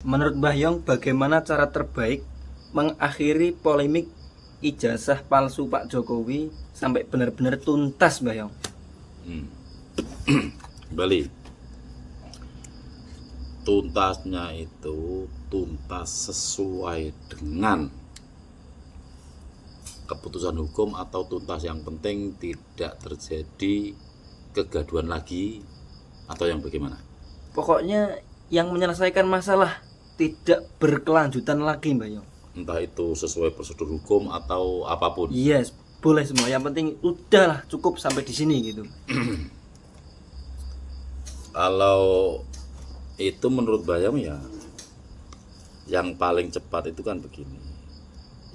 Menurut Mbah Yong, bagaimana cara terbaik mengakhiri polemik ijazah palsu Pak Jokowi sampai benar-benar tuntas, Mbah Yong? Kembali, tuntasnya itu tuntas sesuai dengan keputusan hukum, atau tuntas yang penting tidak terjadi kegaduhan lagi, atau yang bagaimana? Pokoknya yang menyelesaikan masalah, tidak berkelanjutan lagi, Mbah Yong. Entah itu sesuai prosedur hukum atau apapun. Yes, boleh semua. Yang penting udahlah, cukup sampai di sini gitu. Kalau itu menurut Bayam ya, yang paling cepat itu kan begini.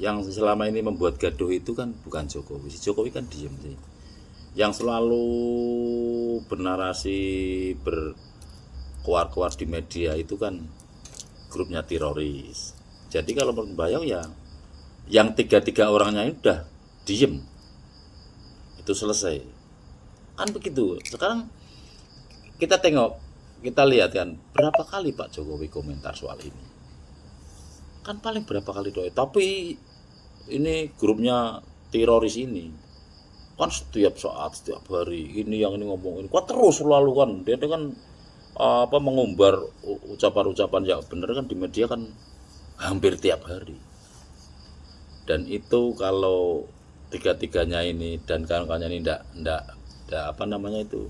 Yang selama ini membuat gaduh itu kan bukan Jokowi. Si Jokowi kan diem sih. Yang selalu bernarasi, berkuar-kuar di media itu kan grupnya teroris. Jadi kalau menurut Bayang ya, yang tiga orangnya ini udah diem, itu selesai. Kan begitu. Sekarang kita tengok, kita lihat kan berapa kali Pak Jokowi komentar soal ini. Kan paling berapa kali doa. Tapi ini grupnya teroris ini kan setiap saat, setiap hari ini yang ini ngomong ini, kok terus selalu kan dia kan mengumbar ucapan-ucapan yang benar kan di media kan hampir tiap hari. Dan itu kalau tiga-tiganya ini dan kawan-kawannya ini ndak apa namanya itu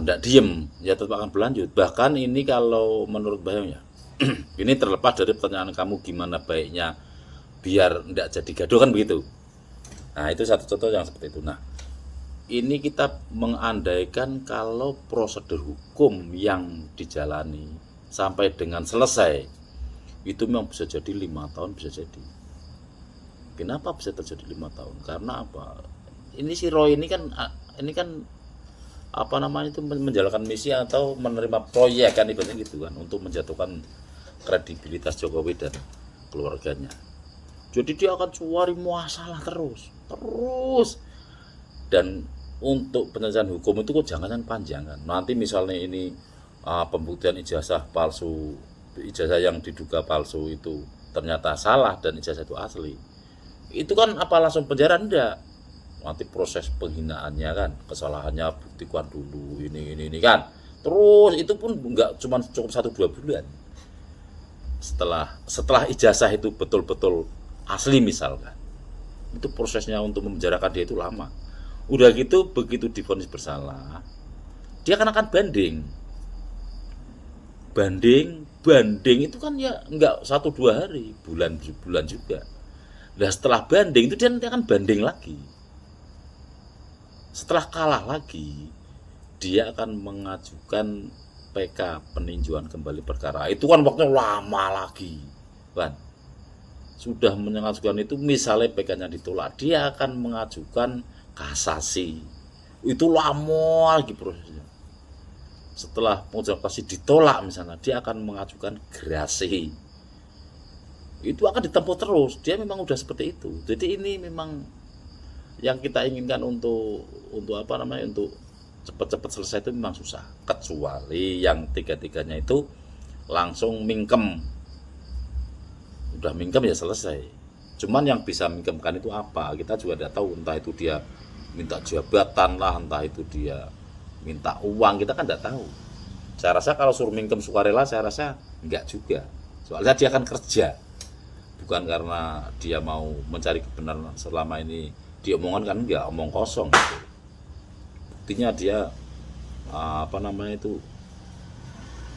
ndak diem, ya tetap akan berlanjut. Bahkan ini kalau menurut Bayang ya, ini terlepas dari pertanyaan kamu gimana baiknya biar ndak jadi gaduh kan begitu. Nah itu satu contoh yang seperti itu. Nah ini kita mengandaikan kalau prosedur hukum yang dijalani sampai dengan selesai itu memang bisa jadi 5 tahun, bisa jadi. Kenapa bisa terjadi 5 tahun? Karena apa? Ini si Roy ini kan apa namanya itu menjalankan misi atau menerima proyek kan ibaratnya gitu kan, untuk menjatuhkan kredibilitas Jokowi dan keluarganya. Jadi dia akan cari masalah terus. Dan untuk penyelesaian hukum itu kok jangan yang panjang kan. Nanti misalnya ini pembuktian ijazah palsu, ijazah yang diduga palsu itu ternyata salah dan ijazah itu asli. Itu kan apa langsung penjara? Enggak. Nanti proses penghinaannya kan, kesalahannya buktikan dulu ini kan. Terus itu pun enggak cuma cukup 1-2 bulan. Setelah ijazah itu betul-betul asli misalkan, itu prosesnya untuk memenjarakan dia itu lama. Udah gitu begitu divonis bersalah, dia akan banding itu kan ya enggak 1-2 hari, bulan juga. Nah setelah banding itu dia nanti akan banding lagi. Setelah kalah lagi, dia akan mengajukan PK, peninjauan kembali perkara. Itu kan waktunya lama lagi kan. Sudah mengajukan itu, misalnya PK-nya ditolak, dia akan mengajukan kasasi. Itu lama lagi prosesnya. Setelah pengajuan kasasi ditolak misalnya, dia akan mengajukan gerasi. Itu akan ditempuh terus. Dia memang udah seperti itu. Jadi ini memang yang kita inginkan untuk apa namanya, untuk cepat-cepat selesai itu memang susah. Kecuali yang tiga-tiganya itu langsung mingkem. Udah mingkem ya selesai. Cuman yang bisa mingkemkan itu apa? Kita juga tidak tahu. Entah itu dia minta jabatan lah, entah itu dia minta uang, kita kan tidak tahu. Saya rasa kalau suruh mingkem sukarela, saya rasa enggak juga. Soalnya dia akan kerja, bukan karena dia mau mencari kebenaran. Selama ini diomongkan kan enggak, omong kosong gitu. Buktinya dia apa namanya itu,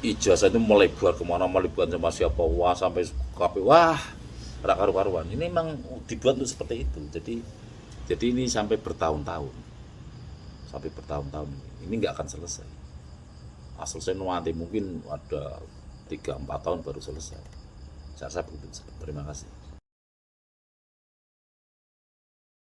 ijazah itu melebar kemana, melebar sama siapa, wah sampai KPU, wah karu-karuan. Ini memang dibuat untuk seperti itu. Jadi ini sampai bertahun-tahun, ini nggak akan selesai. Selesai nanti mungkin ada 3-4 tahun baru selesai. Saya begitu. Terima kasih.